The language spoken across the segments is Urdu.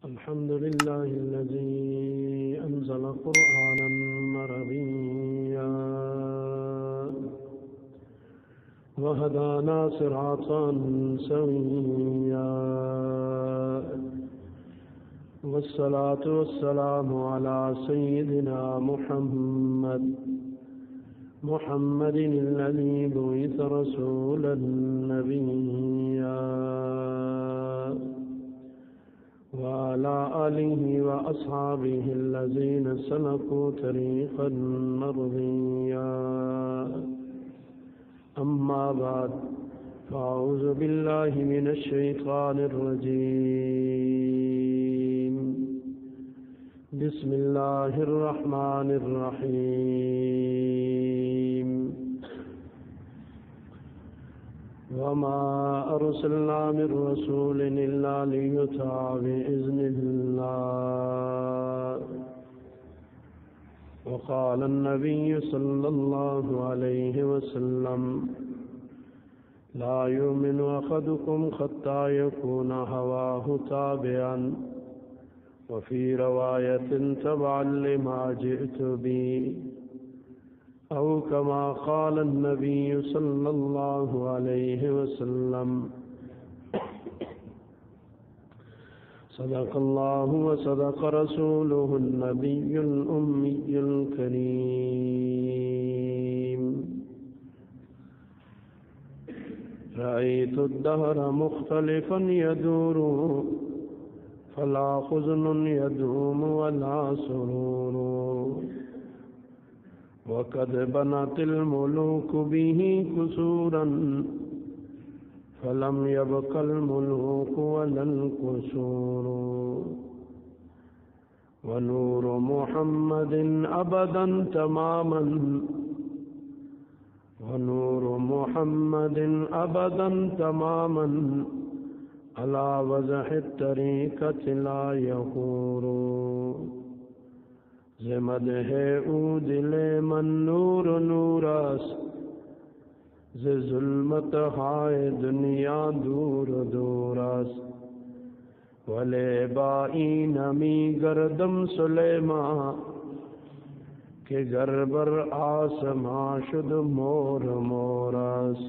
الحمد لله الذي أنزل قرآنا عربيا وهدانا صراطا سويا والصلاة والسلام على سيدنا محمد الذي بعث رسولا نبيا وعلى آله وأصحابه الذين سلكوا طريقا مرضيا. أما بعد، فأعوذ بالله من الشيطان الرجيم. بسم الله الرحمن الرحيم. وما أرسلنا من رسول إلا ليطاع بإذن الله. وقال النبي صلى الله عليه وسلم: لا يؤمن أحدكم حتى يكون هواه تابعا وفي رواية تبعا لما جئت به، أو كما قال النبي صلى الله عليه وسلم. صدق الله وصدق رسوله النبي الأمي الكريم. رأيت الدهر مختلفا يدور، فلا حزن يدوم ولا سرور، وقد بنت الملوك به قصورا فلم يبق الملوك ولا القصور، ونور محمد أبدا تماما، ونور محمد أبدا تماما على وضح الطريقة لا يخور. زمد ہے او دل من نور نوراس، ز ظلمت ہائے دنیا دور دوراس، ولے بائی نمی گردم سلیمان کہ گربر آسماں شد مور موراس.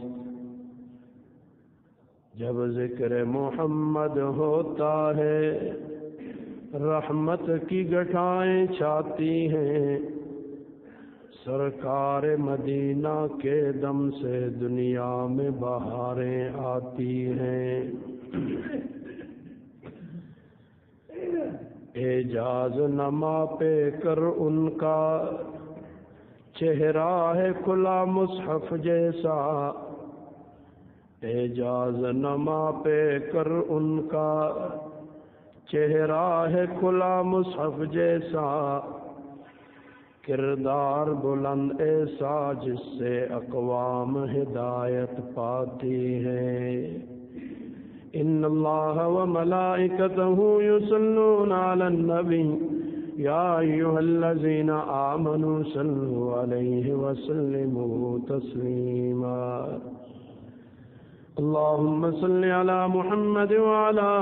جب ذکر محمد ہوتا ہے رحمت کی گٹھائیں چھاتی ہیں، سرکار مدینہ کے دم سے دنیا میں بہاریں آتی ہیں. اعجاز نما پہ کر ان کا چہرہ ہے کھلا مصحف جیسا، اعجاز نما پہ کر ان کا چہرہ ہے کھلا مصحف جیسا، کردار بلند ایسا جس سے اقوام ہدایت پاتی ہے. ان اللہ و ملائکتہ یصلون علی النبی یا ایھا الذین آمنوا صلوا علیہ وسلموا تسلیما. اللهم صل على محمد وعلى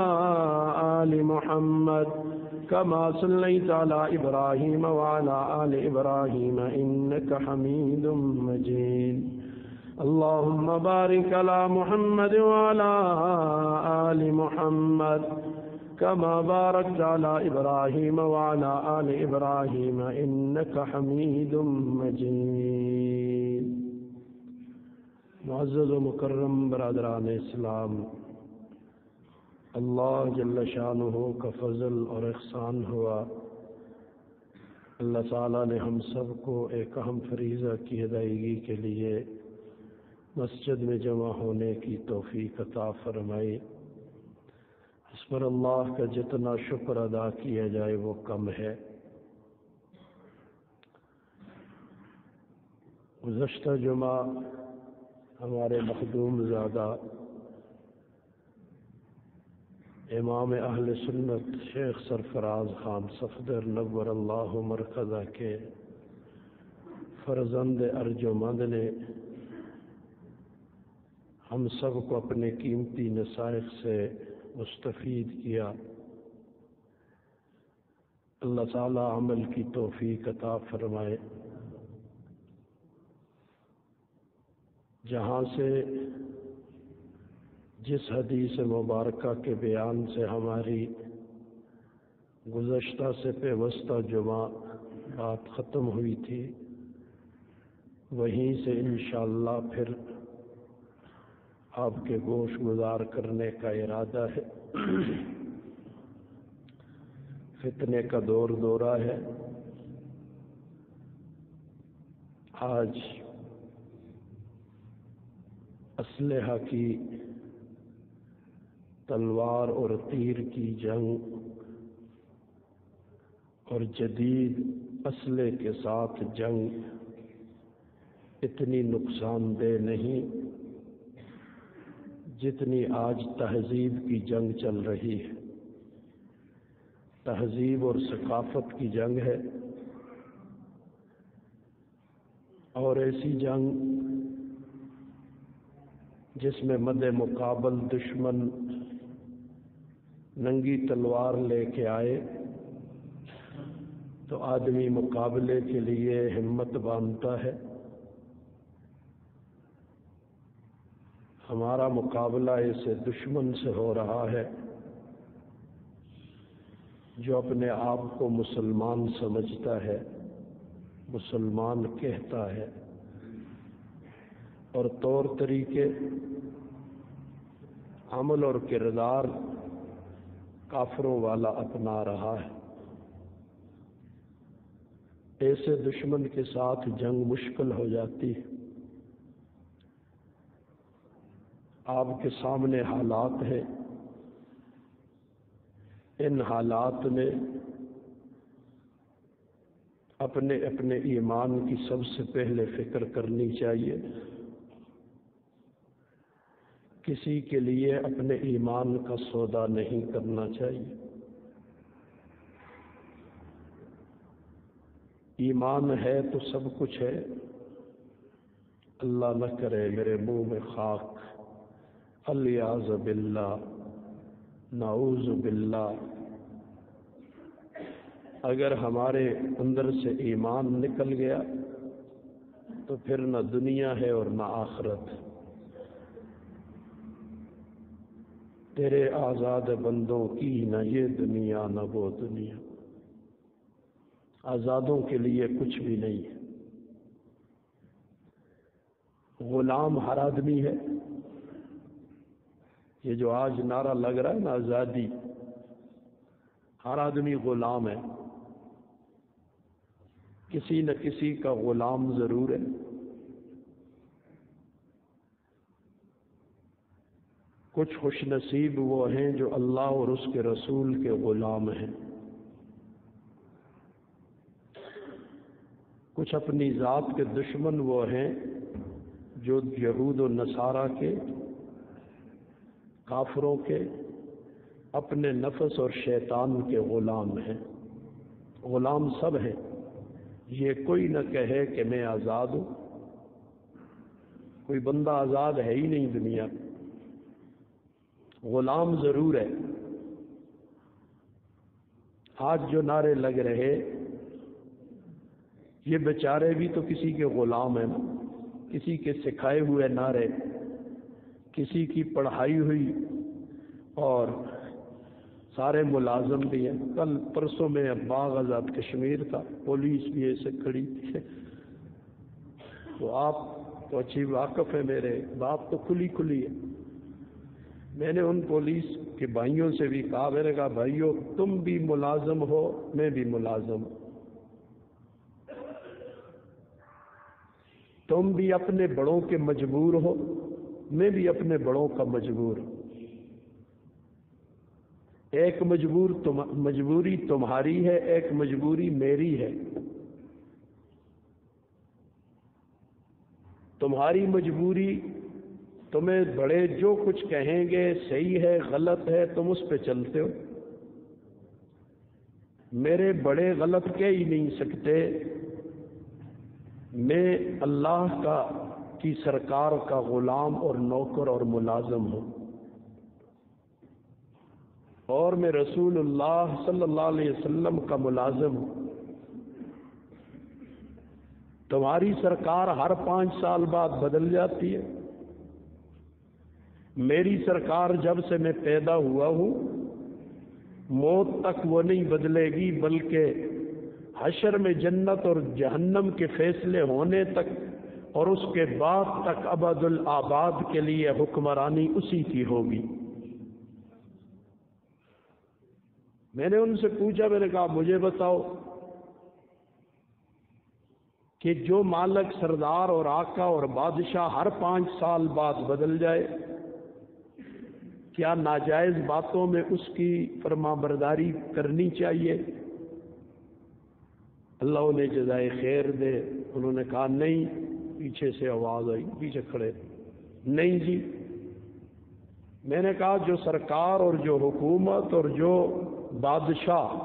آل محمد كما صليت على إبراهيم وعلى آل إبراهيم إنك حميد مجيد. اللهم بارك على محمد وعلى آل محمد كما باركت على إبراهيم وعلى آل إبراهيم إنك حميد مجيد. معزز و مکرم برادران اسلام، اللہ جل شانہ کا فضل اور احسان ہوا، اللہ تعالیٰ نے ہم سب کو ایک اہم فریضہ کی ادائیگی کے لیے مسجد میں جمع ہونے کی توفیق عطا فرمائی. اس پر اللہ کا جتنا شکر ادا کیا جائے وہ کم ہے. گزشتہ جمعہ ہمارے مخدوم زادہ امام اہل سنت شیخ سرفراز خان صفدر نور اللہ مرکزہ کے فرزند ارجمند نے ہم سب کو اپنے قیمتی نصائح سے مستفید کیا. اللہ تعالی عمل کی توفیق عطا فرمائے۔ جہاں سے جس حدیث مبارکہ کے بیان سے ہماری گزشتہ سے پیوستہ جمعہ بات ختم ہوئی تھی، وہیں سے انشاءاللہ پھر آپ کے گوش گزار کرنے کا ارادہ ہے۔ فتنے کا دور دورہ ہے۔ آج اسلحہ کی، تلوار اور تیر کی جنگ اور جدید اسلحے کے ساتھ جنگ اتنی نقصان دہ نہیں جتنی آج تہذیب کی جنگ چل رہی ہے۔ تہذیب اور ثقافت کی جنگ ہے، اور ایسی جنگ جس میں مد مقابل دشمن ننگی تلوار لے کے آئے تو آدمی مقابلے کے لیے ہمت باندھتا ہے۔ ہمارا مقابلہ ایسے دشمن سے ہو رہا ہے جو اپنے آپ کو مسلمان سمجھتا ہے، مسلمان کہتا ہے، اور طور طریقے، عمل اور کردار کافروں والا اپنا رہا ہے۔ ایسے دشمن کے ساتھ جنگ مشکل ہو جاتی ہے۔ آپ کے سامنے حالات ہیں، ان حالات میں اپنے اپنے ایمان کی سب سے پہلے فکر کرنی چاہیے۔ کسی کے لیے اپنے ایمان کا سودا نہیں کرنا چاہیے۔ ایمان ہے تو سب کچھ ہے۔ اللہ نہ کرے میرے منہ میں خاک، الیاذ باللہ، نعوذ باللہ، اگر ہمارے اندر سے ایمان نکل گیا تو پھر نہ دنیا ہے اور نہ آخرت۔ تیرے آزاد بندوں کی نہ یہ دنیا نہ وہ دنیا۔ آزادوں کے لیے کچھ بھی نہیں ہے۔ غلام ہر آدمی ہے۔ یہ جو آج نعرہ لگ رہا ہے نا آزادی، ہر آدمی غلام ہے، کسی نہ کسی کا غلام ضرور ہے۔ کچھ خوش نصیب وہ ہیں جو اللہ اور اس کے رسول کے غلام ہیں، کچھ اپنی ذات کے دشمن وہ ہیں جو یہود و نصارہ کے، کافروں کے، اپنے نفس اور شیطان کے غلام ہیں۔ غلام سب ہیں، یہ کوئی نہ کہے کہ میں آزاد ہوں۔ کوئی بندہ آزاد ہے ہی نہیں دنیا میں، غلام ضرور ہے۔ آج جو نعرے لگ رہے، یہ بیچارے بھی تو کسی کے غلام ہیں نا، کسی کے سکھائے ہوئے نعرے، کسی کی پڑھائی ہوئی، اور سارے ملازم بھی ہیں۔ کل پرسوں میں باغ آزاد کشمیر تھا، پولیس بھی ایسے کھڑی تھی۔ تو آپ تو اچھی واقف ہے، میرے بات تو کھلی کھلی ہے۔ میں نے ان پولیس کے بھائیوں سے بھی کہا، میں نے کہا بھائیوں تم بھی ملازم ہو، میں بھی ملازم ہوں، تم بھی اپنے بڑوں کے مجبور ہو، میں بھی اپنے بڑوں کا مجبور ہوں۔ ایک مجبوری تمہاری ہے، ایک مجبوری میری ہے۔ تمہاری مجبوری، تمہیں بڑے جو کچھ کہیں گے صحیح ہے غلط ہے تم اس پہ چلتے ہو، میرے بڑے غلط کہہ ہی نہیں سکتے، میں اللہ کی سرکار کا غلام اور نوکر اور ملازم ہوں۔ اور میں رسول اللہ صلی اللہ علیہ وسلم کا ملازم ہوں، تمہاری سرکار ہر 5 سال بعد بدل جاتی ہے، میری سرکار جب سے میں پیدا ہوا ہوں موت تک وہ نہیں بدلے گی، بلکہ حشر میں جنت اور جہنم کے فیصلے ہونے تک اور اس کے بعد تک ابد الآباد کے لیے حکمرانی اسی کی ہوگی۔ میں نے ان سے پوچھا، میں نے کہا مجھے بتاؤ کہ جو مالک، سردار اور آقا اور بادشاہ ہر 5 سال بعد بدل جائے، کیا ناجائز باتوں میں اس کی فرما برداری کرنی چاہیے؟ اللہ انہیں جزائے خیر دے، انہوں نے کہا نہیں۔ پیچھے سے آواز آئی، پیچھے کھڑے، نہیں جی۔ میں نے کہا جو سرکار اور جو حکومت اور جو بادشاہ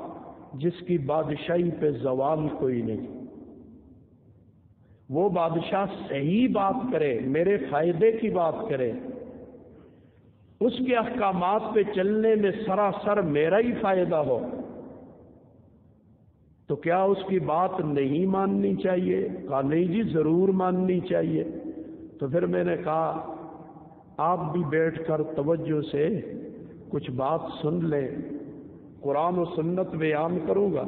جس کی بادشاہی پہ زوال کوئی نہیں، وہ بادشاہ صحیح بات کرے، میرے فائدے کی بات کرے، اس کے احکامات پہ چلنے میں سراسر میرا ہی فائدہ ہو، تو کیا اس کی بات نہیں ماننی چاہیے؟ کہا نہیں جی ضرور ماننی چاہیے۔ تو پھر میں نے کہا آپ بھی بیٹھ کر توجہ سے کچھ بات سن لیں، قرآن و سنت بیان کروں گا،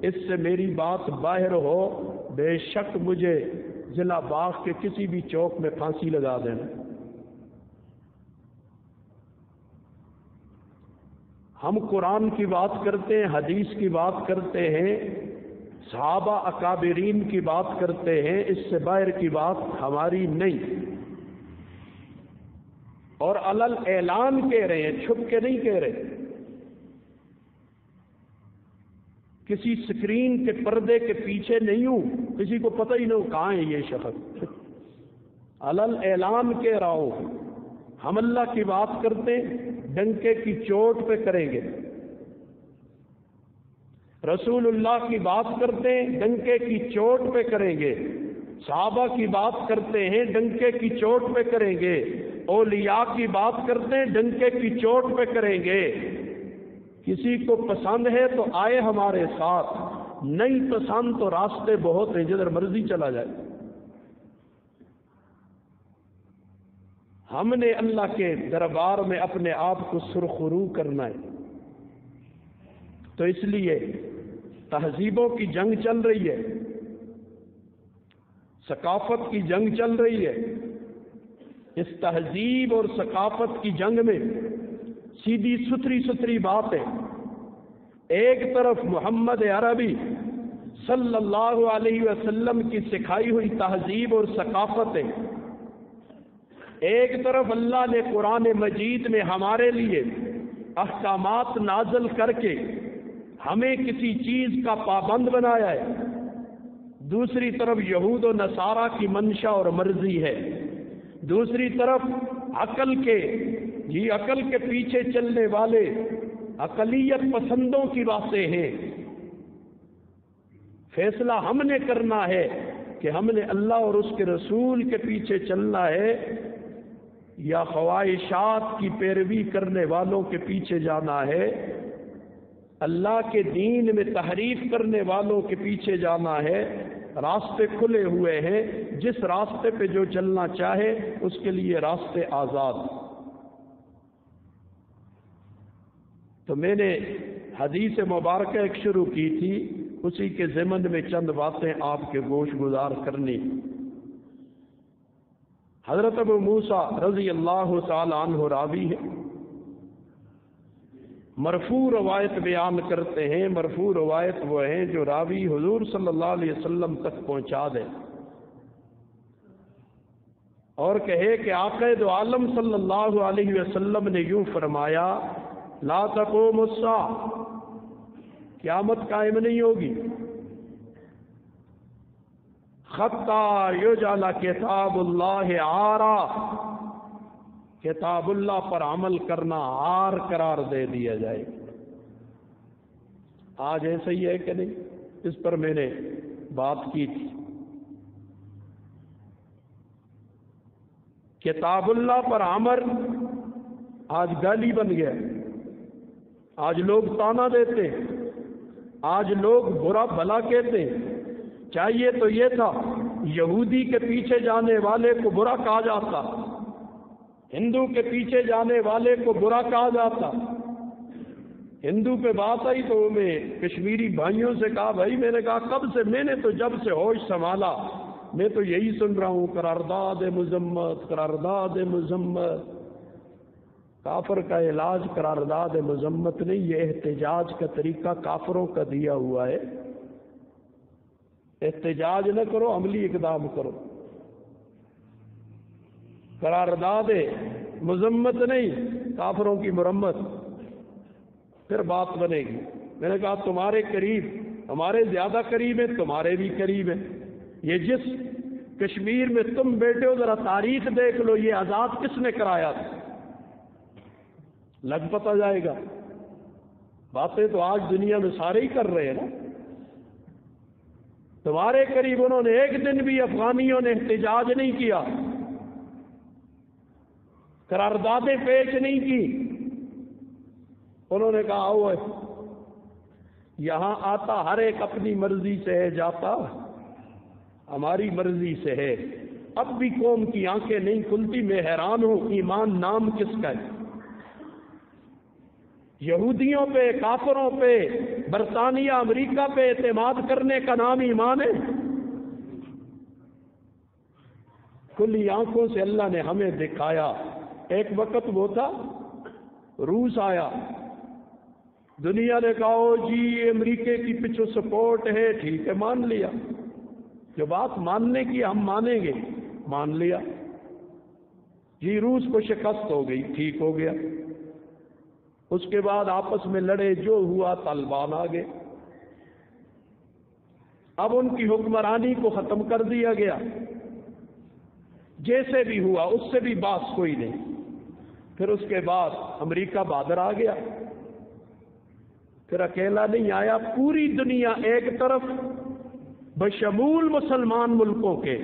اس سے میری بات باہر ہو بے شک مجھے ضلع باغ کے کسی بھی چوک میں پھانسی لگا دینا۔ ہم قرآن کی بات کرتے ہیں، حدیث کی بات کرتے ہیں، صحابہ اکابرین کی بات کرتے ہیں، اس سے باہر کی بات ہماری نہیں، اور علل اعلان کہہ رہے ہیں، چھپ کے نہیں کہہ رہے۔ کسی سکرین کے پردے کے پیچھے نہیں ہوں، کسی کو پتہ ہی نہیں کہاں ہے یہ شخص، علل اعلان کہہ رہا ہوں۔ ہم اللہ کی بات کرتے ڈنکے کی چوٹ پہ کریں گے، رسول اللہ کی بات کرتے ہیں ڈنکے کی چوٹ پہ کریں گے، صحابہ کی بات کرتے ہیں ڈنکے کی چوٹ پہ کریں گے، اولیاء کی بات کرتے ہیں ڈنکے کی چوٹ پہ کریں گے۔ کسی کو پسند ہے تو آئے ہمارے ساتھ، نہیں پسند تو راستے بہت ہیں، جدھر مرضی چلا جائے۔ ہم نے اللہ کے دربار میں اپنے آپ کو سرخرو کرنا ہے، تو اس لیے تہذیبوں کی جنگ چل رہی ہے، ثقافت کی جنگ چل رہی ہے۔ اس تہذیب اور ثقافت کی جنگ میں سیدھی ستھری بات ہے، ایک طرف محمد عربی صلی اللہ علیہ وسلم کی سکھائی ہوئی تہذیب اور ثقافت ہے، ایک طرف اللہ نے قرآن مجید میں ہمارے لیے احکامات نازل کر کے ہمیں کسی چیز کا پابند بنایا ہے، دوسری طرف یہود و نصارہ کی منشا اور مرضی ہے، دوسری طرف عقل کے پیچھے چلنے والے عقلیت پسندوں کی باتیں ہیں۔ فیصلہ ہم نے کرنا ہے کہ ہم نے اللہ اور اس کے رسول کے پیچھے چلنا ہے یا خواہشات کی پیروی کرنے والوں کے پیچھے جانا ہے، اللہ کے دین میں تحریف کرنے والوں کے پیچھے جانا ہے۔ راستے کھلے ہوئے ہیں، جس راستے پہ جو چلنا چاہے اس کے لیے راستے آزاد۔ تو میں نے حدیث مبارکہ ایک شروع کی تھی، اسی کے ضمن میں چند باتیں آپ کے گوش گزار کرنی۔ حضرت ابو موسیٰ رضی اللہ تعالی عنہ راوی ہے، مرفوع روایت بیان کرتے ہیں۔ مرفوع روایت وہ ہیں جو راوی حضور صلی اللہ علیہ وسلم تک پہنچا دے اور کہے کہ آقا دو عالم صلی اللہ علیہ وسلم نے یوں فرمایا، لا تقوم الساعہ، قیامت قائم نہیں ہوگی، حتی یجعل کتاب اللہ عارا، کتاب اللہ پر عمل کرنا عار قرار دے دیا جائے۔ آج ایسا ہی ہے کہ نہیں؟ اس پر میں نے بات کی تھی۔ کتاب اللہ پر عمل آج گالی بن گیا، آج لوگ تانا دیتے ہیں، آج لوگ برا بھلا کہتے ہیں۔ چاہیے تو یہ تھا یہودی کے پیچھے جانے والے کو برا کہا جاتا، ہندو کے پیچھے جانے والے کو برا کہا جاتا۔ ہندو پہ بات آئی تو میں کشمیری بھائیوں سے کہا، بھائی میں نے کہا کب سے، میں نے تو جب سے ہوش سنبھالا میں تو یہی سن رہا ہوں، قرارداد مذمت، قرارداد مذمت۔ کافر کا علاج قرارداد مذمت نہیں، یہ احتجاج کا طریقہ کافروں کا دیا ہوا ہے۔ احتجاج نہ کرو، عملی اقدام کرو۔ قرارداد مذمت نہیں، کافروں کی مرمت، پھر بات بنے گی۔ میں نے کہا تمہارے قریب، ہمارے زیادہ قریب ہیں، تمہارے بھی قریب ہیں۔ یہ جس کشمیر میں تم بیٹھے ہو ذرا تاریخ دیکھ لو، یہ آزاد کس نے کرایا تھا، لگ پتہ جائے گا۔ باتیں تو آج دنیا میں سارے ہی کر رہے ہیں نا۔ تمہارے قریب انہوں نے ایک دن بھی افغانیوں نے احتجاج نہیں کیا، قراردادیں پیش نہیں کی۔ انہوں نے کہا اوے یہاں آتا ہر ایک اپنی مرضی سے ہے، جاتا ہماری مرضی سے ہے۔ اب بھی قوم کی آنکھیں نہیں کھلتی۔ میں حیران ہوں، ایمان نام کس کا ہے؟ یہودیوں پہ، کافروں پہ، برطانیہ امریکہ پہ اعتماد کرنے کا نام ایمان ہے؟ کھلی آنکھوں سے اللہ نے ہمیں دکھایا۔ ایک وقت وہ تھا، روس آیا، دنیا نے کہا جی امریکہ کی پیچھے سپورٹ ہے، ٹھیک ہے مان لیا۔ جو بات ماننے کی ہم مانیں گے، مان لیا۔ جی روس کو شکست ہو گئی، ٹھیک ہو گیا۔ اس کے بعد آپس میں لڑے، جو ہوا طالبان آ گئے۔ اب ان کی حکمرانی کو ختم کر دیا گیا، جیسے بھی ہوا اس سے بھی باس کوئی نہیں۔ پھر اس کے بعد امریکہ بہادر آ گیا، پھر اکیلا نہیں آیا، پوری دنیا ایک طرف بشمول مسلمان ملکوں کے۔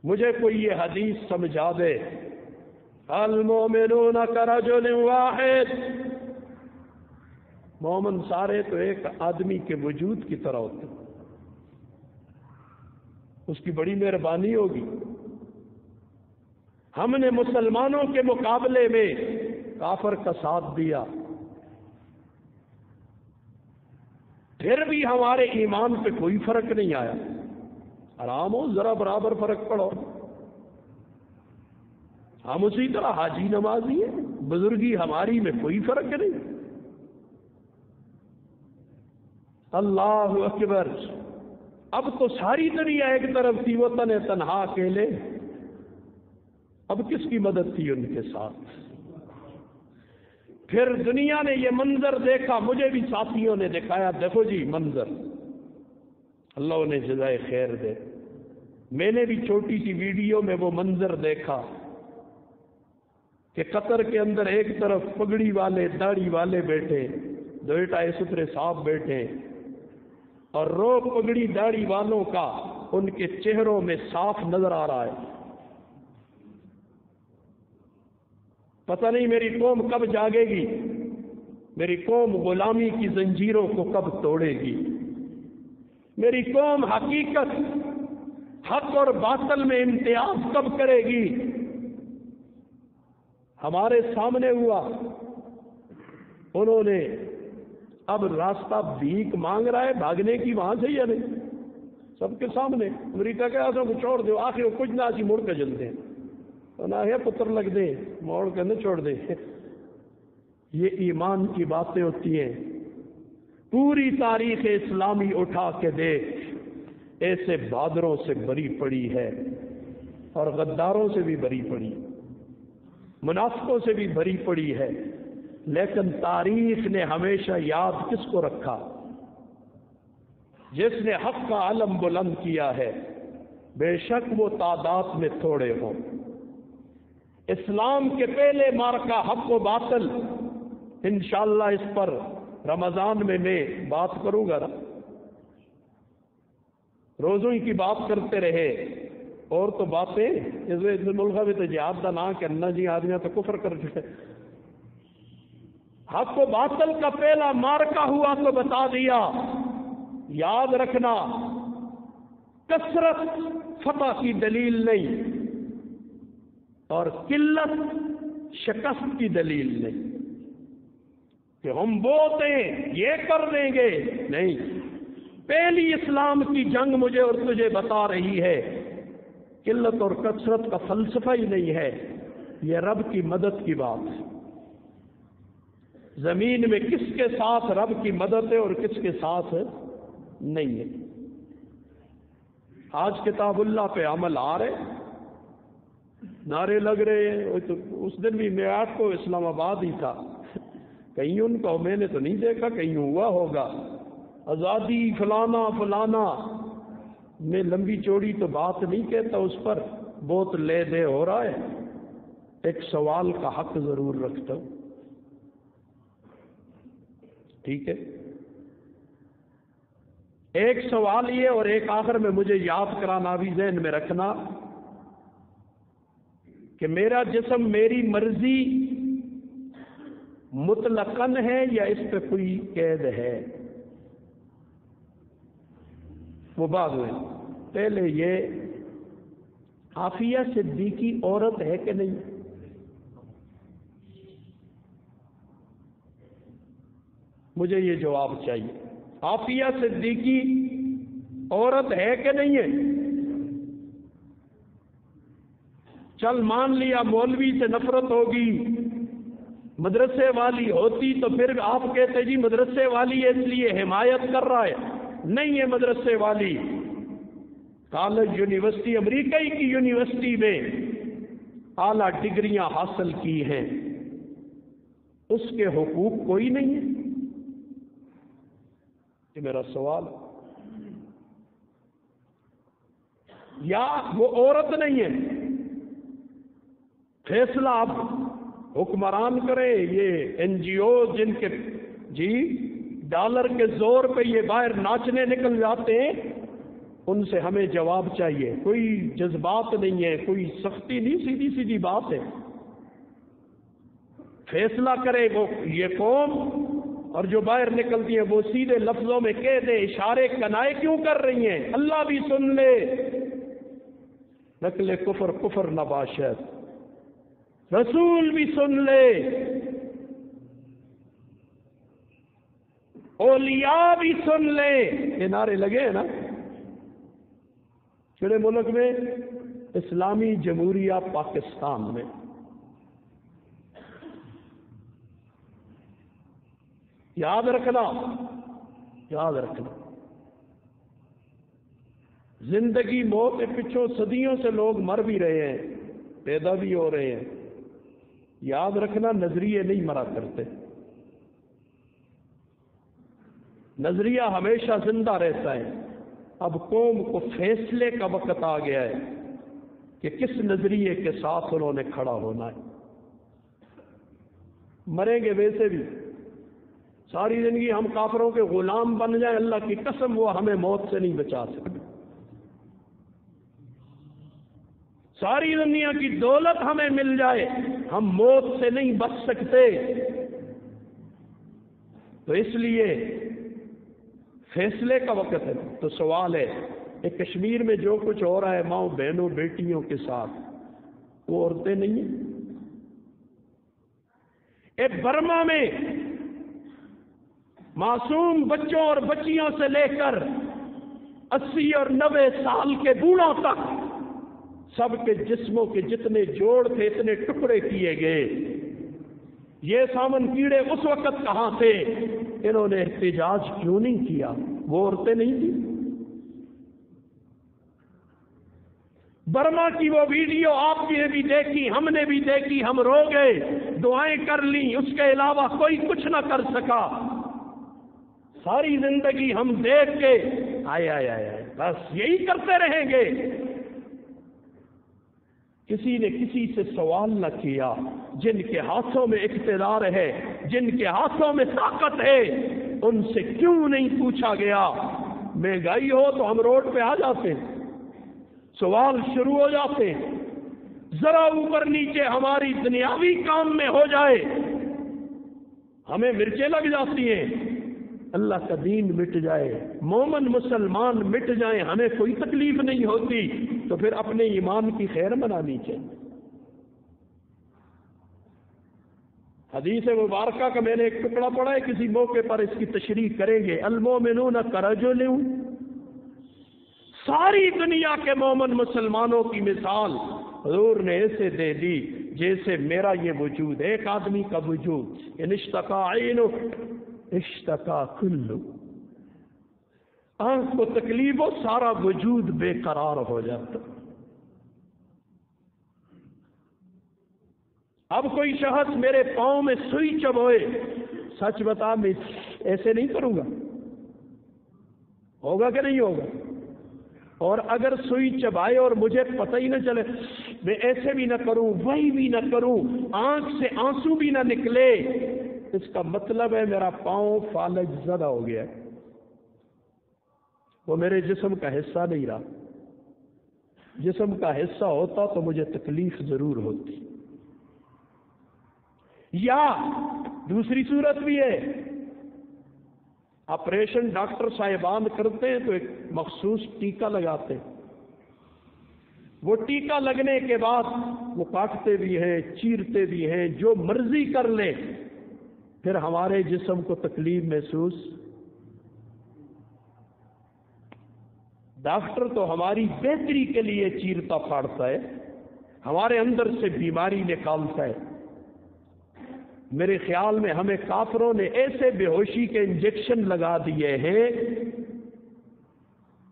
مجھے کوئی یہ حدیث سمجھا دے، المومنون کرجل واحد، مومن سارے تو ایک آدمی کے وجود کی طرح ہوتے ہیں۔ اس کی بڑی مہربانی ہوگی، ہم نے مسلمانوں کے مقابلے میں کافر کا ساتھ دیا، پھر بھی ہمارے ایمان پہ کوئی فرق نہیں آیا۔ آرام ہو، ذرا برابر فرق پڑو۔ ہم اسی طرح حاجی نمازی ہیں، بزرگی ہماری میں کوئی فرق نہیں۔ اللہ اکبر۔ اب تو ساری دنیا ایک طرف تھی، وہ تنہا اکیلے، اب کس کی مدد تھی ان کے ساتھ؟ پھر دنیا نے یہ منظر دیکھا، مجھے بھی ساتھیوں نے دکھایا، دیکھو جی منظر، اللہ انہیں جزائے خیر دے۔ میں نے بھی چھوٹی سی ویڈیو میں وہ منظر دیکھا کہ قطر کے اندر ایک طرف پگڑی والے، داڑھی والے بیٹھے، دوٹائے سترے صاحب بیٹھے، اور رو پگڑی داڑھی والوں کا ان کے چہروں میں صاف نظر آ رہا ہے۔ پتہ نہیں میری قوم کب جاگے گی، میری قوم غلامی کی زنجیروں کو کب توڑے گی، میری قوم حقیقت، حق اور باطل میں امتیاز کب کرے گی۔ ہمارے سامنے ہوا، انہوں نے اب راستہ بھیک مانگ رہا ہے بھاگنے کی وہاں سے یا نہیں، سب کے سامنے۔ امریکہ کے آسوں کو چھوڑ دو، آخر کچھ نہ اسی مڑ کے جلتے ہیں، نہ ہے پتر لگ دیں، موڑ کے نہ چھوڑ دیں۔ یہ ایمان کی باتیں ہوتی ہیں۔ پوری تاریخ اسلامی اٹھا کے دیکھ، ایسے بہادروں سے بری پڑی ہے اور غداروں سے بھی بری پڑی، منافقوں سے بھی بری پڑی ہے، لیکن تاریخ نے ہمیشہ یاد کس کو رکھا؟ جس نے حق کا علم بلند کیا ہے، بے شک وہ تعداد میں تھوڑے ہوں۔ اسلام کے پہلے مارکا حق و باطل، انشاءاللہ اس پر رمضان میں بات کروں گا نا، روزوں کی بات کرتے رہے، اور تو باتیں اس ملک میں تو جہاد کا نام کرنا جی آدمی تو کفر کر چکے. حق و باطل کا پہلا مارکا ہوا تو بتا دیا. یاد رکھنا کثرت فتح کی دلیل نہیں اور قلت شکست کی دلیل نہیں کہ ہم بہت ہیں یہ کر دیں گے. نہیں، پہلی اسلام کی جنگ مجھے اور تجھے بتا رہی ہے قلت اور کثرت کا فلسفہ ہی نہیں ہے، یہ رب کی مدد کی بات ہے. زمین میں کس کے ساتھ رب کی مدد ہے اور کس کے ساتھ نہیں ہے. آج کتاب اللہ پہ عمل آ رہے، نعرے لگ رہے ہیں. تو اس دن بھی میعاد کو اسلام آباد ہی تھا، کہیں ان کو میں نے تو نہیں دیکھا، کہیں ہوا ہوگا. آزادی فلانا فلانا، میں لمبی چوڑی تو بات نہیں کہتا، اس پر بہت لے دے ہو رہا ہے. ایک سوال کا حق ضرور رکھتا ہوں، ٹھیک ہے؟ ایک سوال یہ اور ایک آخر میں مجھے یاد کرانا بھی ذہن میں رکھنا کہ میرا جسم میری مرضی مطلقاً ہے یا اس پہ کوئی قید ہے؟ وہ بعد میں. پہلے یہ عافیہ صدیقی عورت ہے کہ نہیں؟ مجھے یہ جواب چاہیے. عافیہ صدیقی عورت ہے کہ نہیں ہے؟ چل مان لیا مولوی سے نفرت ہوگی، مدرسے والی ہوتی تو پھر آپ کہتے جی مدرسے والی ہے اس لیے حمایت کر رہا ہے. نہیں ہے مدرسے والی، کالج یونیورسٹی امریکہ کی یونیورسٹی میں اعلیٰ ڈگریاں حاصل کی ہیں، اس کے حقوق کوئی نہیں ہے؟ یہ میرا سوال. یا وہ عورت نہیں ہے؟ فیصلہ اب حکمران کرے. یہ این جی او جن کے جی ڈالر کے زور پہ یہ باہر ناچنے نکل جاتے ہیں، ان سے ہمیں جواب چاہیے. کوئی جذبات نہیں ہے، کوئی سختی نہیں، سیدھی سیدھی بات ہے. فیصلہ کرے وہ یہ قوم، اور جو باہر نکلتی ہیں وہ سیدھے لفظوں میں کہہ دے. اشارے کنائے کیوں کر رہی ہیں؟ اللہ بھی سن لے. نقل کفر کفر نہ باشد، رسول بھی سن لے، اولیاء بھی سن لے. یہ نعرے لگے ہیں نا. کہڑے ملک میں؟ اسلامی جمہوریہ پاکستان میں. یاد رکھنا، یاد رکھنا، زندگی موت کے پچھوں صدیوں سے لوگ مر بھی رہے ہیں، پیدا بھی ہو رہے ہیں. یاد رکھنا نظریے نہیں مرا کرتے، نظریہ ہمیشہ زندہ رہتا ہے. اب قوم کو فیصلے کا وقت آ گیا ہے کہ کس نظریے کے ساتھ انہوں نے کھڑا ہونا ہے. مریں گے ویسے بھی، ساری زندگی ہم کافروں کے غلام بن جائیں، اللہ کی قسم وہ ہمیں موت سے نہیں بچا سکتے. ساری دنیا کی دولت ہمیں مل جائے، ہم موت سے نہیں بچ سکتے. تو اس لیے فیصلے کا وقت ہے. تو سوال ہے کہ کشمیر میں جو کچھ ہو رہا ہے ماؤں بہنوں بیٹیوں کے ساتھ، وہ عورتیں نہیں ہیں؟ برما میں معصوم بچوں اور بچیوں سے لے کر 80 اور 90 سال کے بوڑھوں تک سب کے جسموں کے جتنے جوڑ تھے اتنے ٹکڑے کیے گئے. یہ سامن کیڑے اس وقت کہاں تھے؟ انہوں نے احتجاج کیوں نہیں کیا؟ وہ عورتیں نہیں تھی؟ برما کی وہ ویڈیو آپ نے بھی دیکھی، ہم نے بھی دیکھی، ہم رو گئے، دعائیں کر لیں، اس کے علاوہ کوئی کچھ نہ کر سکا. ساری زندگی ہم دیکھ کے آئے آئے آئے بس یہی کرتے رہیں گے. کسی نے کسی سے سوال نہ کیا. جن کے ہاتھوں میں اقتدار ہے، جن کے ہاتھوں میں طاقت ہے، ان سے کیوں نہیں پوچھا گیا؟ مہنگائی ہو تو ہم روڈ پہ آ جاتے ہیں، سوال شروع ہو جاتے ہیں، ذرا اوپر نیچے ہماری دنیاوی کام میں ہو جائے ہمیں مرچیں لگ جاتی ہیں، اللہ کا دین مٹ جائے، مومن مسلمان مٹ جائیں، ہمیں کوئی تکلیف نہیں ہوتی، تو پھر اپنے ایمان کی خیر منانی چاہیے۔ حدیث مبارکہ کا میں نے ایک ٹکڑا پڑھا ہے، کسی موقع پر اس کی تشریح کریں گے۔ المومنون کرجل، ساری دنیا کے مومن مسلمانوں کی مثال حضور نے ایسے دے دی جیسے میرا یہ وجود، ایک آدمی کا وجود، ان اشتکا عین اشتکا کلو، آنکھ کو تکلیف ہو سارا وجود بے قرار ہو جاتا۔ اب کوئی شخص میرے پاؤں میں سوئی چبھوئے، سچ بتا میں ایسے نہیں کروں گا، ہوگا کہ نہیں ہوگا؟ اور اگر سوئی چبھائے اور مجھے پتہ ہی نہ چلے، میں ایسے بھی نہ کروں وہی بھی نہ کروں، آنکھ سے آنسو بھی نہ نکلے، اس کا مطلب ہے میرا پاؤں فالج زدہ ہو گیا، وہ میرے جسم کا حصہ نہیں رہا۔ جسم کا حصہ ہوتا تو مجھے تکلیف ضرور ہوتی۔ یا دوسری صورت بھی ہے، آپریشن ڈاکٹر صاحبان کرتے ہیں تو ایک مخصوص ٹیکا لگاتے ہیں، وہ ٹیکا لگنے کے بعد وہ کاٹتے بھی ہیں، چیرتے بھی ہیں، جو مرضی کر لیں، پھر ہمارے جسم کو تکلیف محسوس۔ ڈاکٹر تو ہماری بہتری کے لیے چیرتا پھاڑتا ہے، ہمارے اندر سے بیماری نکالتا ہے۔ میرے خیال میں ہمیں کافروں نے ایسے بے ہوشی کے انجیکشن لگا دیے ہیں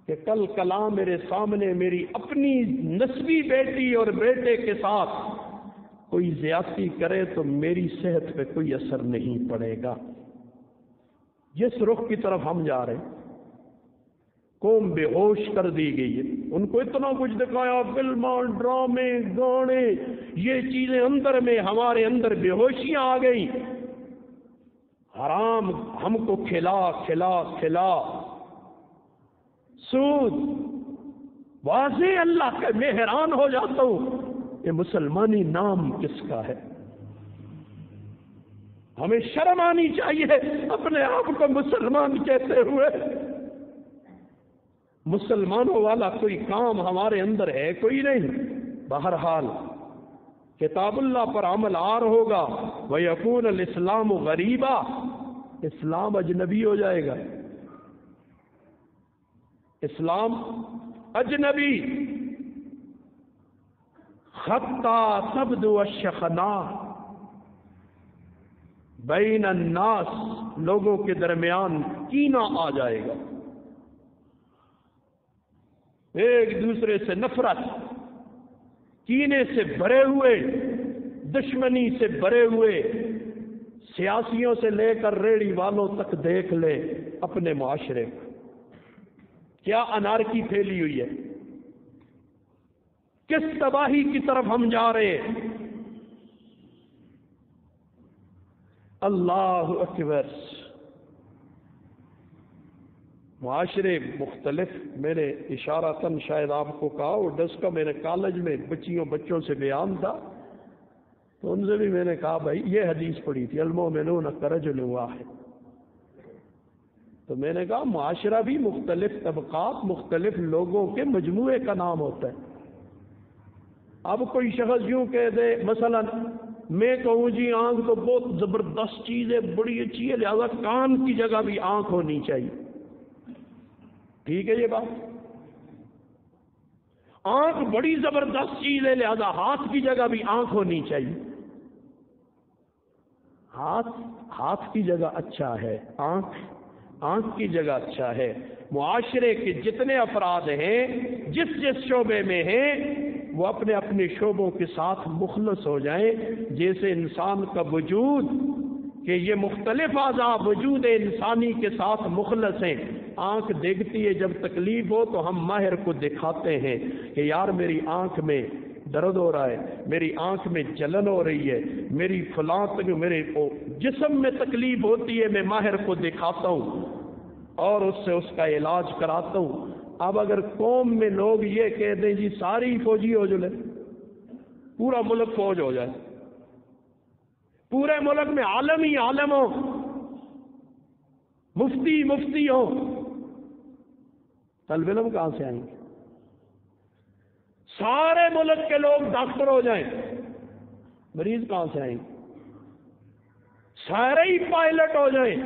کہ کل کلا میرے سامنے میری اپنی نسبی بیٹی اور بیٹے کے ساتھ کوئی زیادتی کرے تو میری صحت پہ کوئی اثر نہیں پڑے گا۔ جس رخ کی طرف ہم جا رہے ہیں، قوم بے ہوش کر دی گئی ہے، ان کو اتنا کچھ دکھایا، فلمیں، ڈرامے، گانے، یہ چیزیں اندر میں ہمارے اندر بے ہوشیاں آ گئی، حرام ہم کو کھلا کھلا کھلا، سود، واضح اللہ کا میں حیران ہو جاتا ہوں یہ مسلمانی نام کس کا ہے؟ ہمیں شرم آنی چاہیے اپنے آپ کو مسلمان کہتے ہوئے۔ مسلمانوں والا کوئی کام ہمارے اندر ہے کوئی نہیں۔ بہرحال کتاب اللہ پر عمل آر ہوگا، وَيَكُونَ الْإِسْلَامُ غَرِيبًا، اسلام اجنبی ہو جائے گا، اسلام اجنبی۔ خطا تبدو الشخنا بین الناس، لوگوں کے درمیان کینہ آ جائے گا، ایک دوسرے سے نفرت، کینے سے بھرے ہوئے، دشمنی سے بھرے ہوئے، سیاسیوں سے لے کر ریڑھی والوں تک دیکھ لے اپنے معاشرے کو، کیا انارکی پھیلی ہوئی ہے، کس تباہی کی طرف ہم جا رہے ہیں۔ اللہ اکبر۔ معاشرے مختلف، میں نے اشارتاً شاید آپ کو کہا، اور ڈس کا میں نے کالج میں بچوں سے بیان تھا تو ان سے بھی میں نے کہا بھائی یہ حدیث پڑھی تھی، المومنون کرجل واحد، تو میں نے کہا معاشرہ بھی مختلف طبقات، مختلف لوگوں کے مجموعے کا نام ہوتا ہے۔ اب کوئی شخص یوں کہہ دے، مثلا میں کہوں جی آنکھ تو بہت زبردست چیز ہے، بڑی اچھی ہے، لہذا کان کی جگہ بھی آنکھ ہونی چاہیے، ٹھیک ہے یہ بات؟ آنکھ بڑی زبردست چیز ہے، لہذا ہاتھ کی جگہ بھی آنکھ ہونی چاہیے۔ ہاتھ کی جگہ اچھا ہے، آنکھ کی جگہ اچھا ہے۔ معاشرے کے جتنے افراد ہیں جس شعبے میں ہیں وہ اپنے اپنے شعبوں کے ساتھ مخلص ہو جائیں، جیسے انسان کا وجود کہ یہ مختلف اعضاء وجود انسانی کے ساتھ مخلص ہیں۔ آنکھ دیکھتی ہے، جب تکلیف ہو تو ہم ماہر کو دکھاتے ہیں کہ یار میری آنکھ میں درد ہو رہا ہے، میری آنکھ میں جلن ہو رہی ہے، میری فلاں میرے جسم میں تکلیف ہوتی ہے، میں ماہر کو دکھاتا ہوں اور اس سے اس کا علاج کراتا ہوں۔ اب اگر قوم میں لوگ یہ کہہ دیں جی ساری فوجی ہو جلے، پورا ملک فوج ہو جائے، پورے ملک میں عالم ہی عالم ہو، مفتی مفتی ہو، طالب علم کہاں سے آئیں گے؟ سارے ملک کے لوگ ڈاکٹر ہو جائیں، مریض کہاں سے آئیں گے؟ سارے ہی پائلٹ ہو جائیں،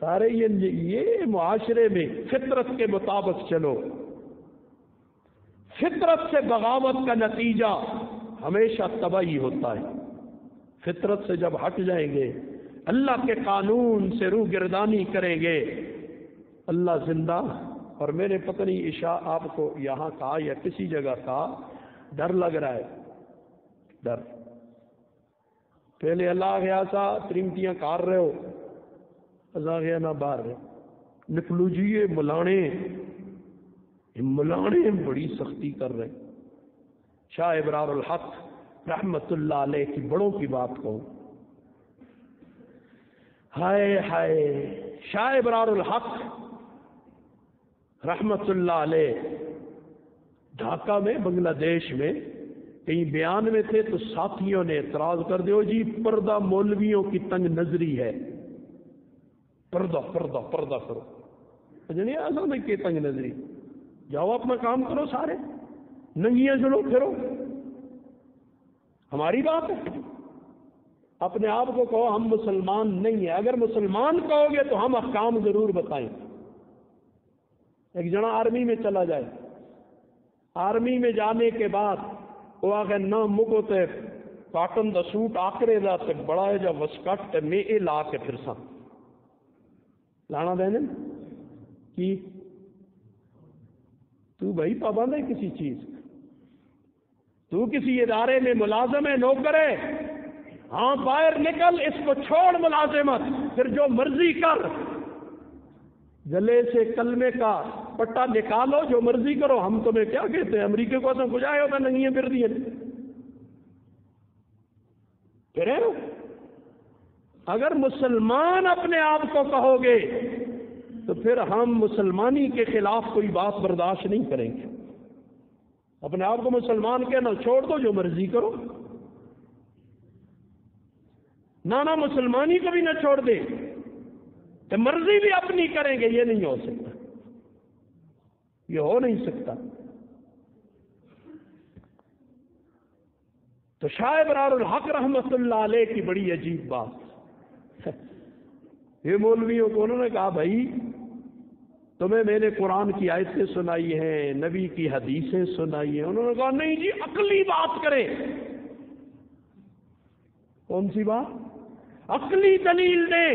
سارے یہ معاشرے میں فطرت کے مطابق چلو۔ فطرت سے بغاوت کا نتیجہ ہمیشہ تباہی ہوتا ہے۔ فطرت سے جب ہٹ جائیں گے، اللہ کے قانون سے روح گردانی کریں گے، اللہ زندہ۔ اور میرے پتہ نہیں عشاء آپ کو یہاں کا یا کسی جگہ کا ڈر لگ رہا ہے، ڈر۔ پہلے اللہ گیا سا ترمتیاں کار رہے ہو، اللہ گیا نہ باہر رہے نکلو جی، یہ ملانے بڑی سختی کر رہے۔ شاہ ابرار الحق رحمت اللہ علیہ کی بڑوں کی بات کہوں، ہائے ہائے، شاہ ابرار الحق رحمت اللہ علیہ ڈھاکہ میں بنگلہ دیش میں کہیں بیان میں تھے تو ساتھیوں نے اعتراض کر دیو جی پردہ مولویوں کی تنگ نظری ہے، پردہ پردہ پردہ کرو۔ نہیں اصل میں کہ تنگ نظری، جاؤ اپنا کام کرو، سارے ننگیاں چلو پھرو، ہماری بات ہے۔ اپنے آپ کو کہو ہم مسلمان نہیں ہیں، اگر مسلمان کہو گے تو ہم احکام ضرور بتائیں۔ ایک جنا آرمی میں چلا جائے، آرمی میں جانے کے بعد وہ آگے نہ مکو تے کاٹن دا سوٹ آکرے دا تے بڑا ہے جا وسکٹ تے میں اے لا کے پھر سا لانا دینے کی تو بھائی پابند ہے کسی چیز، تو کسی ادارے میں ملازم ہے، نوکر ہے، ہاں باہر نکل، اس کو چھوڑ ملازمت، پھر جو مرضی کر، گلے سے کلمے کا پٹا نکالو، جو مرضی کرو، ہم تمہیں کیا کہتے ہیں؟ امریکہ کو تو کچھ آئے ہوتا نہیں ہے، پھر دیے پھر ہے نا۔ اگر مسلمان اپنے آپ کو کہو گے تو پھر ہم مسلمانی کے خلاف کوئی بات برداشت نہیں کریں گے۔ اپنے آپ کو مسلمان کہنا چھوڑ دو، جو مرضی کرو، نہ مسلمانی کو بھی نہ چھوڑ دے تو مرضی بھی اپنی کریں گے، یہ نہیں ہو سکتا، یہ ہو نہیں سکتا۔ تو شاہ ابرار الحق رحمت اللہ علیہ کی بڑی عجیب بات، یہ مولویوں کو انہوں نے کہا بھائی تمہیں میں نے قرآن کی آیتیں سنائی ہیں، نبی کی حدیثیں سنائی ہیں، انہوں نے کہا نہیں جی عقلی بات کریں۔ کون سی بات؟ عقلی دلیل دیں۔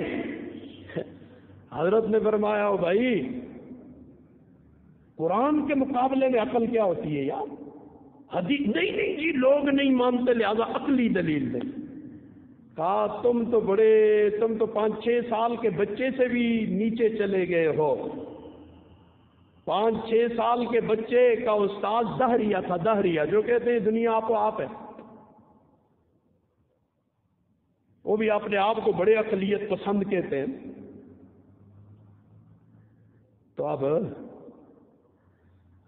حضرت نے فرمایا ہو بھائی قرآن کے مقابلے میں عقل کیا ہوتی ہے یار؟ حدیث نہیں جی لوگ نہیں مانتے، لہذا عقلی دلیل دیں۔ کہا تم تو 5-6 سال کے بچے سے بھی نیچے چلے گئے ہو۔ 5-6 سال کے بچے کا استاد دہریہ تھا، دہریہ جو کہتے ہیں دنیا آپ و آپ ہے، وہ بھی اپنے آپ کو بڑے عقلیت پسند کہتے ہیں۔ تو اب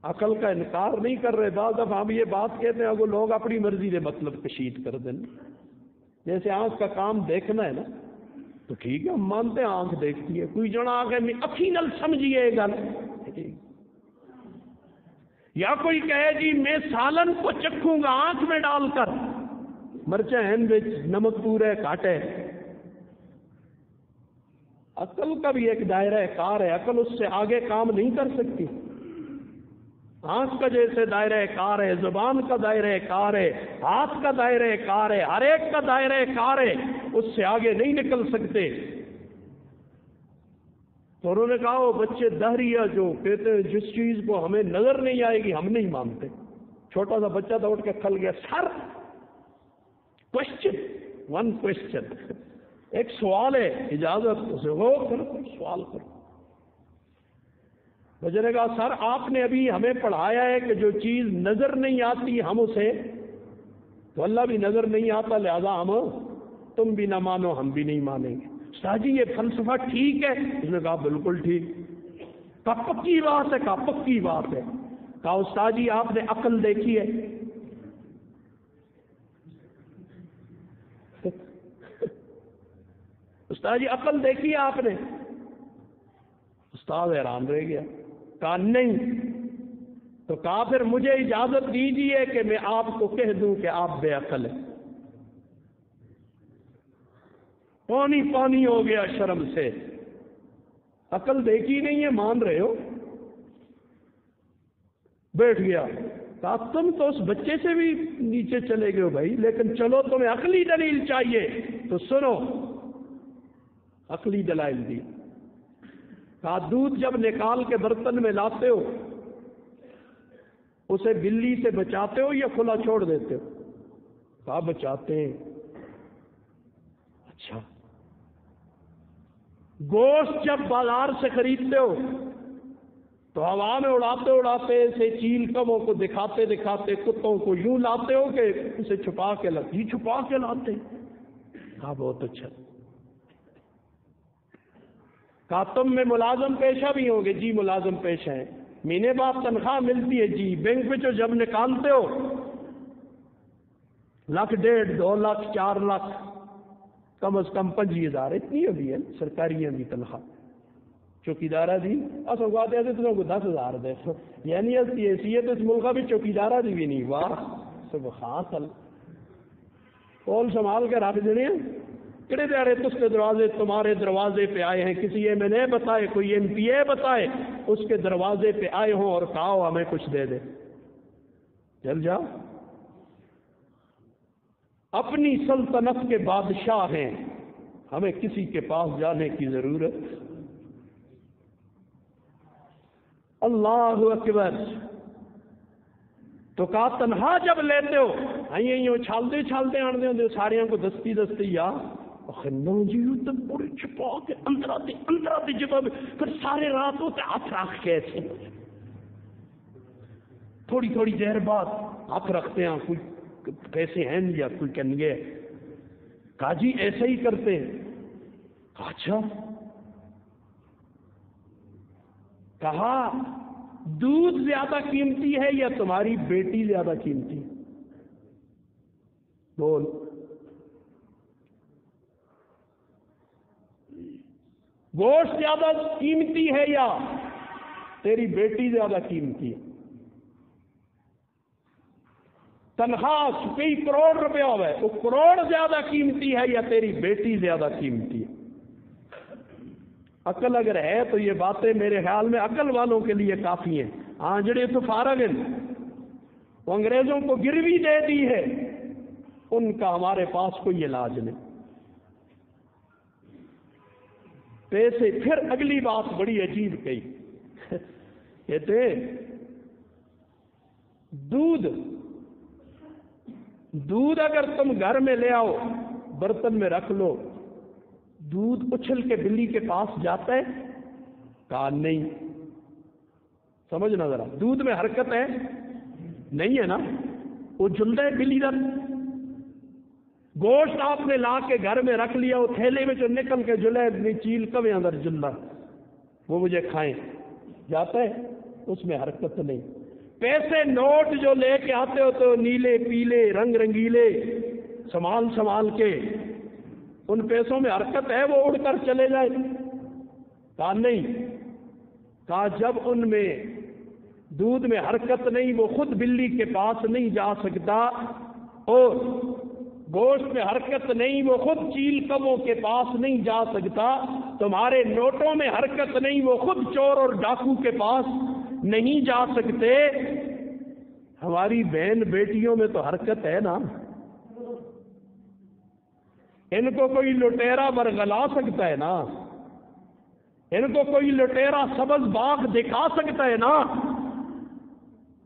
عقل کا انکار نہیں کر رہے، بعض دفعہ ہم یہ بات کہتے ہیں وہ لوگ اپنی مرضی سے مطلب کشید کر دیں، جیسے آنکھ کا کام دیکھنا ہے نا تو ٹھیک ہے ہم مانتے ہیں آنکھ دیکھتی ہے، کوئی جنا آگے میں اکھینل سمجھیے گل، یا کوئی کہے جی میں سالن کو چکھوں گا آنکھ میں ڈال کر، مرچیں ہیں بچ نمک پورے کاٹے۔ عقل کا بھی ایک دائرہ کار ہے، عقل اس سے آگے کام نہیں کر سکتی۔ آنکھ کا جیسے دائرہ کار ہے، زبان کا دائرہ کار ہے، ہاتھ کا دائرہ کار ہے، ہر ایک کا دائرہ کار ہے، اس سے آگے نہیں نکل سکتے۔ تو انہوں نے کہا وہ بچے دہریہ جو کہتے ہیں جس چیز کو ہمیں نظر نہیں آئے گی ہم نہیں مانتے۔ چھوٹا سا بچہ تھا، اٹھ کے کھل گیا، سر کوشچن، ایک سوال ہے، اجازت اسے غور کرو، سوال کرو۔ بچے نے کہا سر آپ نے ابھی ہمیں پڑھایا ہے کہ جو چیز نظر نہیں آتی ہم اسے، تو اللہ بھی نظر نہیں آتا لہذا ہم، تم بھی نہ مانو ہم بھی نہیں مانیں گے۔ شاہ جی یہ فلسفہ ٹھیک ہے؟ اس نے کہا بالکل ٹھیک۔ کہا پکی بات ہے، کہا پکی بات ہے۔ کہا استاد جی آپ نے عقل دیکھی ہے؟ استاد جی عقل دیکھی ہے آپ نے؟ استاد حیران رہ گیا، کہا نہیں۔ تو کہا پھر مجھے اجازت دیجیے کہ میں آپ کو کہہ دوں کہ آپ بے عقل ہیں۔ پانی پانی ہو گیا شرم سے، عقل دیکھی نہیں ہے مان رہے ہو؟ بیٹھ گیا۔ کہا تم تو اس بچے سے بھی نیچے چلے گئے ہو بھائی، لیکن چلو تمہیں عقلی دلیل چاہیے تو سنو۔ عقلی دلائل دی۔ کہا دودھ جب نکال کے برتن میں لاتے ہو اسے بلی سے بچاتے ہو یا کھلا چھوڑ دیتے ہو؟ کہا بچاتے ہیں۔ اچھا گوشت جب بازار سے خریدتے ہو تو ہوا میں اڑاتے اڑاتے اسے چیل کموں کو دکھاتے دکھاتے کتوں کو یوں لاتے ہو کہ اسے چھپا کے لاتے؟ یہ چھپا کے لاتے۔ کہا بہت اچھا۔ کہا تم میں ملازم پیشہ بھی ہوں گے؟ جی ملازم پیشہ ہے۔ مہینے بعد تنخواہ ملتی ہے؟ جی۔ بینک میں جب نکالتے ہو 1.5 لاکھ 2 لاکھ 4 لاکھ کم از کم 25,000 اتنی ہوتی ہے سرکاری دی تنخواہ۔ چوکیدارہ دی اصل بات ہے تو 10,000 دے، یعنی حیثیت اس ملک بھی چوکیدارہ دی بھی نہیں۔ واہ سبحان اللہ، کول سنبھال کے رکھ دینے ہیں۔ کڑے دیارے تس کے دروازے تمہارے دروازے پہ آئے ہیں، کسی ایم این اے بتائے، کوئی ایم پی اے بتائے اس کے دروازے پہ آئے ہوں اور کہا ہمیں کچھ دے دے، چل جاؤ۔ اپنی سلطنت کے بادشاہ ہیں، ہمیں کسی کے پاس جانے کی ضرورت۔ اللہ اکبر۔ تو کہا تنہا جب لیتے ہو آئیں چھالتے چھالتے آنے ہوں ساریاں کو دستی دستی یا جی بڑے چھپا کے اندر آتے جب پھر سارے رات ہوتے ہاتھ رکھ کے ایسے تھوڑی تھوڑی دیر بعد ہاتھ رکھتے ہیں، کوئی پیسے ہیں یا کوئی کہنے گے۔ کہا جی ایسے ہی کرتے ہیں۔ اچھا۔ کہا دودھ زیادہ قیمتی ہے یا تمہاری بیٹی زیادہ قیمتی؟ بول۔ گوشت زیادہ قیمتی ہے یا تیری بیٹی زیادہ قیمتی ہے؟ تنخواہ کئی کروڑ روپیہ ہوا ہے، وہ کروڑ زیادہ قیمتی ہے یا تیری بیٹی زیادہ قیمتی ہے؟ عقل اگر ہے تو یہ باتیں میرے خیال میں عقل والوں کے لیے کافی ہیں۔ آنجڑے تو فارغ ہیں، وہ انگریزوں کو گروی دے دی ہے، ان کا ہمارے پاس کوئی علاج نہیں۔ پیسے۔ پھر اگلی بات بڑی عجیب کہی، کہتے دودھ اگر تم گھر میں لے آؤ برتن میں رکھ لو، دودھ اچھل کے بلی کے پاس جاتا ہے؟ کہا نہیں۔ سمجھنا ذرا، دودھ میں حرکت ہے نہیں ہے نا، وہ جلدا ہے بلی در۔ گوشت آپ نے لا کے گھر میں رکھ لیا، وہ تھیلے میں جو نکل کے جلے چیل کبھی اندر جلدا، وہ مجھے کھائیں، جاتا ہے؟ اس میں حرکت نہیں۔ پیسے نوٹ جو لے کے آتے ہو تو نیلے پیلے رنگ رنگیلے سنبھال سنبھال کے، ان پیسوں میں حرکت ہے؟ وہ اڑ کر چلے جائے؟ کہا نہیں۔ کہا جب ان میں دودھ میں حرکت نہیں، وہ خود بلی کے پاس نہیں جا سکتا، اور گوشت میں حرکت نہیں، وہ خود چیل کبوں کے پاس نہیں جا سکتا، تمہارے نوٹوں میں حرکت نہیں، وہ خود چور اور ڈاکو کے پاس نہیں جا سکتے، ہماری بہن بیٹیوں میں تو حرکت ہے نا؟ ان کو کوئی لٹیرا برگلا سکتا ہے نا؟ ان کو کوئی لٹیرا سبز باغ دکھا سکتا ہے نا؟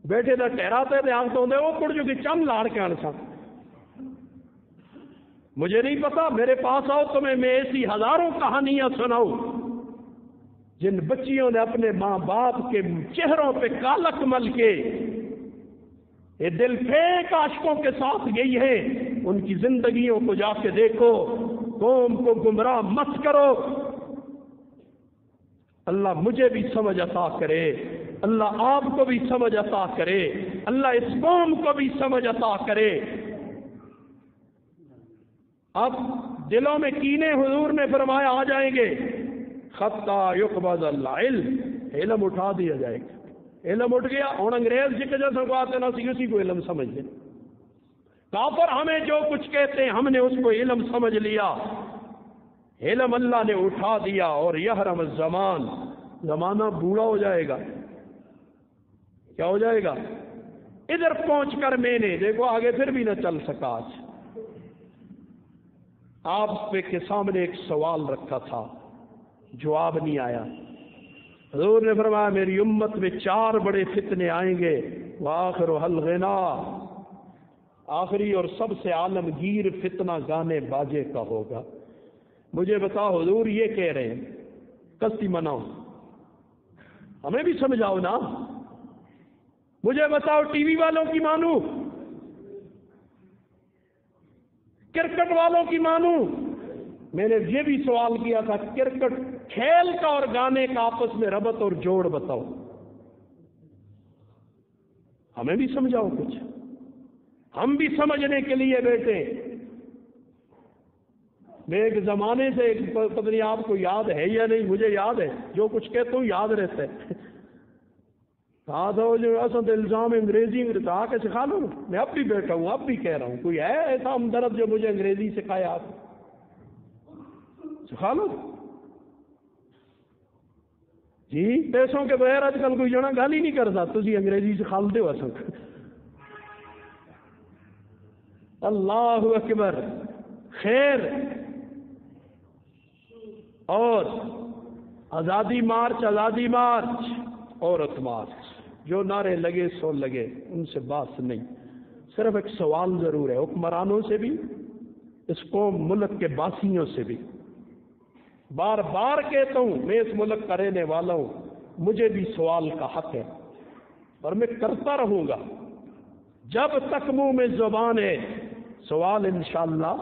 بیٹے دا ٹہراتے تھے آنکھ تو وہ کڑ جو کہ چم لاڑ کے آن سا، مجھے نہیں پتا، میرے پاس آؤ تو میں ایسی ہزاروں کہانیاں سناؤں جن بچیوں نے اپنے ماں باپ کے چہروں پہ کالک مل کے یہ دل پھینک عاشقوں کے ساتھ گئی ہے، ان کی زندگیوں کو جا کے دیکھو، قوم کو گمراہ مت کرو۔ اللہ مجھے بھی سمجھ عطا کرے، اللہ آپ کو بھی سمجھ عطا کرے، اللہ اس قوم کو بھی سمجھ عطا کرے۔ اب دلوں میں کینے حضور نے فرمایا آ جائیں گے، خطا یقبض العلم، علم اٹھا دیا جائے گا۔ علم اٹھ گیا، ہوں انگریز جی کے جیسے کو آتے نا اسی کو علم سمجھ لیں۔ کافر ہمیں جو کچھ کہتے ہیں ہم نے اس کو علم سمجھ لیا، علم اللہ نے اٹھا دیا۔ اور یحرم الزمان، زمانہ بوڑھا ہو جائے گا۔ کیا ہو جائے گا؟ ادھر پہنچ کر میں نے دیکھو آگے پھر بھی نہ چل سکا۔ آج آپ کے سامنے ایک سوال رکھا تھا، جواب نہیں آیا۔ حضور نے فرمایا میری امت میں 4 بڑے فتنے آئیں گے، وآخرها الغنا، آخری اور سب سے عالمگیر فتنہ گانے باجے کا ہوگا۔ مجھے بتاؤ حضور یہ کہہ رہے ہیں، کستی مناؤ، ہمیں بھی سمجھاؤ نا۔ مجھے بتاؤ ٹی وی والوں کی مانوں، کرکٹ والوں کی مانوں؟ میں نے یہ بھی سوال کیا تھا، کرکٹ کھیل کا اور گانے کا آپس میں ربط اور جوڑ بتاؤ، ہمیں بھی سمجھاؤ کچھ، ہم بھی سمجھنے کے لیے بیٹھے۔ میں ایک زمانے سے پتہ نہیں آپ کو یاد ہے یا نہیں، مجھے یاد ہے، جو کچھ کہتا ہوں یاد رہتا ہے۔ کہا تھا وہ جو اصل الزام انگریزی میں آ کے سکھا لو، میں اب بھی بیٹھا ہوں، اب بھی کہہ رہا ہوں، کوئی ہے ایسا ہمدرد جو مجھے انگریزی سکھائے؟ آپ سکھا لو جی، پیسوں کے بغیر آج کل کوئی جنا گل ہی نہیں کرتا، تھی انگریزی سکھا دو اصل۔ اللہ اکبر۔ خیر، اور آزادی مارچ، آزادی مارچ، عورت مارچ، جو نعرے لگے سو لگے، ان سے بات نہیں۔ صرف ایک سوال ضرور ہے، حکمرانوں سے بھی، اس قوم ملک کے باسیوں سے بھی، بار بار کہتا ہوں میں اس ملک کا رہنے والا ہوں، مجھے بھی سوال کا حق ہے اور میں کرتا رہوں گا جب تک منہ میں زبان ہے۔ سوال انشاءاللہ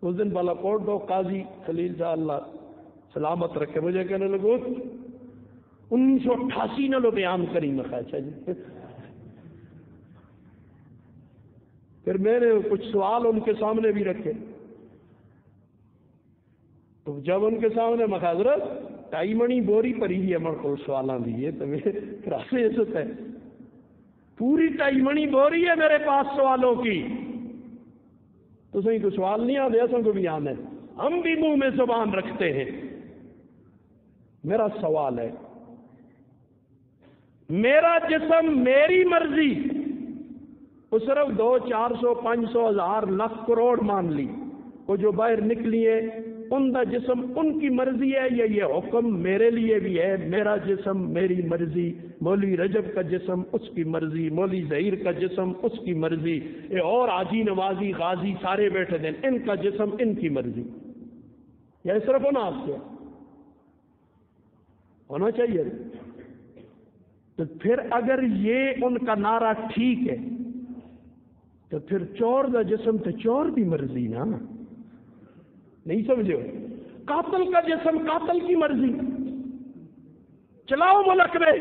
اس دن بالاکوٹ دو قاضی خلیل صاحب اللہ سلامت رکھے مجھے کہنے لگو 1988 نہ لو بیان کری میں خواہشہ جی۔ پھر میں نے کچھ سوال ان کے سامنے بھی رکھے، تو جب ان کے سامنے میں حضرت ٹائی منی بوری پری ہے من کو سوالاں دیے تو میرے ہے پوری ٹائی منی بوری ہے میرے پاس سوالوں کی، تو صحیح کو سوال نہیں آتے، ایسا کو بھی آنا ہے، ہم بھی منہ میں زبان رکھتے ہیں۔ میرا سوال ہے، میرا جسم میری مرضی، وہ صرف 200 400 500 1000 لاکھ کروڑ مان لی، وہ جو باہر نکلی ہے ان کا جسم ان کی مرضی ہے، یہ حکم میرے لیے بھی ہے، میرا جسم میری مرضی، مولوی رجب کا جسم اس کی مرضی، مولوی ظہیر کا جسم اس کی مرضی، یہ اور حاجی نوازی غازی سارے بیٹھے دیں ان کا جسم ان کی مرضی، یا صرف ہونا آپ سے ہونا چاہیے۔ تو پھر اگر یہ ان کا نعرہ ٹھیک ہے تو پھر چور کا جسم تو چور کی مرضی نا، نہیں سمجھو؟ قاتل کا جسم قاتل کی مرضی، چلاؤ ملک میں،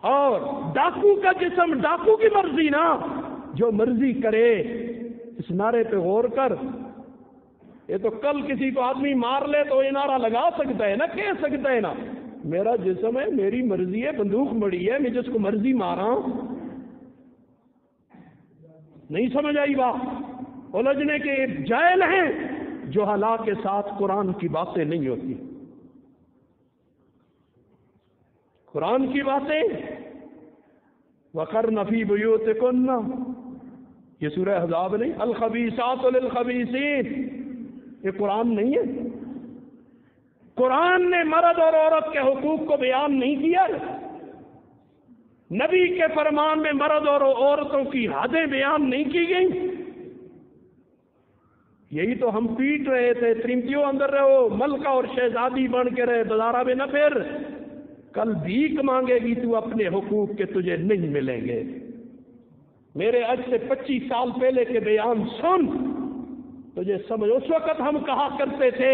اور ڈاکو کا جسم ڈاکو کی مرضی نا، جو مرضی کرے۔ اس نعرے پہ غور کر، یہ تو کل کسی کو آدمی مار لے تو یہ نعرہ لگا سکتا ہے نا، کہہ سکتا ہے نا میرا جسم ہے میری مرضی ہے، بندوق بڑی ہے میں جس کو مرضی مارا۔ نہیں سمجھ آئی بات؟ الجھنے کے جاہل ہیں جو حلا کے ساتھ قرآن کی باتیں نہیں ہوتی، قرآن کی باتیں وَقَرْنَ فِي بُيُوتِكُنَّ، یہ سورہ احزاب نہیں، الخبیثات للخبیثین، یہ قرآن نہیں ہے؟ قرآن نے مرد اور عورت کے حقوق کو بیان نہیں کیا، نبی کے فرمان میں مرد اور عورتوں کی حدیں بیان نہیں کی گئی۔ یہی تو ہم پیٹ رہے تھے، ترمتیوں اندر رہو، ملکہ اور شہزادی بن کے رہے، بازارہ میں نہ پھر، کل بھیک مانگے گی تو اپنے حقوق کے تجھے نہیں ملیں گے۔ میرے آج سے 25 سال پہلے کے بیان سن، تجھے سمجھ۔ اس وقت ہم کہا کرتے تھے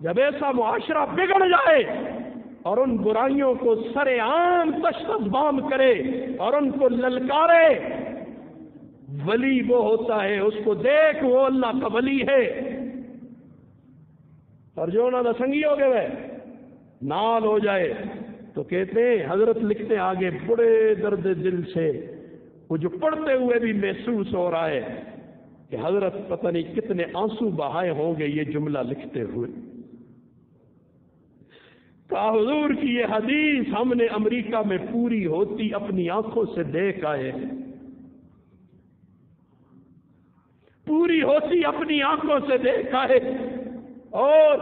جب ایسا معاشرہ بگڑ جائے اور ان برائیوں کو سرے عام تشخیص بام کرے اور ان کو للکارے، ولی وہ ہوتا ہے اس کو دیکھ وہ اللہ کا ولی ہے۔ اور جو انہوں نے سنگی ہو گئے نال ہو جائے تو کہتے ہیں، حضرت لکھتے ہیں آگے بڑے درد دل سے، وہ جو پڑھتے ہوئے بھی محسوس ہو رہا ہے کہ حضرت پتہ نہیں کتنے آنسو بہائے ہوں گے یہ جملہ لکھتے ہوئے۔ کہا حضور کی یہ حدیث ہم نے امریکہ میں پوری ہوتی اپنی آنکھوں سے دیکھ آئے، پوری ہوتی اپنی آنکھوں سے دیکھ آئے۔ اور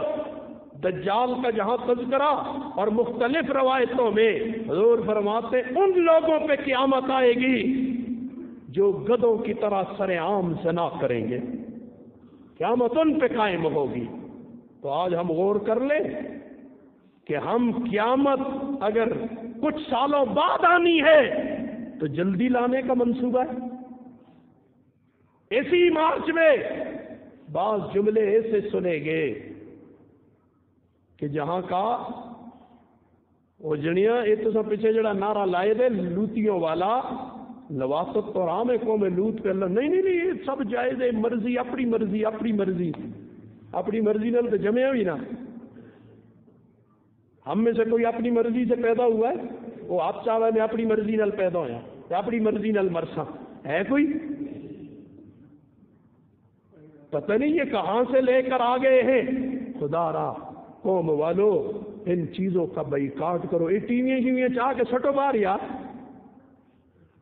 دجال کا جہاں تذکرہ اور مختلف روایتوں میں حضور فرماتے ان لوگوں پہ قیامت آئے گی جو گدھوں کی طرح سر عام زنا کریں گے، قیامت ان پہ قائم ہوگی۔ تو آج ہم غور کر لیں کہ ہم قیامت اگر کچھ سالوں بعد آنی ہے تو جلدی لانے کا منصوبہ ہے۔ اسی مارچ میں بعض جملے ایسے سنے گے کہ جہاں کا وہ جنیا یہ تو سب پیچھے جڑا نعرہ لائے دے لوتیوں والا، لواطت تو رام ہے قوم لوت پہ اللہ نہیں نہیں نہیں یہ سب جائز ہے، مرضی اپنی مرضی اپنی مرضی اپنی مرضی نال تو جمے ہوئی نا۔ ہم میں سے کوئی اپنی مرضی سے پیدا ہوا ہے؟ وہ آپ چاہے میں اپنی مرضی نال پیدا ہویا یا اپنی مرضی نال مرساں ہے کوئی؟ پتہ نہیں یہ کہاں سے لے کر آ گئے ہیں۔ خدا را قوم والو ان چیزوں کا بائیکاٹ کرو۔ یہ ٹیویاں شیویاں چاہ کے سٹو باہر یار،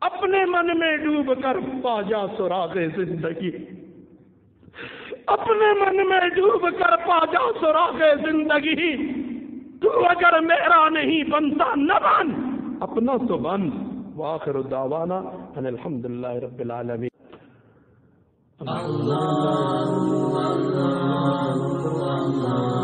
اپنے من میں ڈوب کر پا جا سراغ زندگی، اپنے من میں ڈوب کر پا جا سراغ زندگی۔ تو اگر میرا نہیں بنتا نہ بن، اپنا تو بن۔ وآخر دعوانا ان الحمدللہ رب العالمین۔ اللہ اللہ اللہ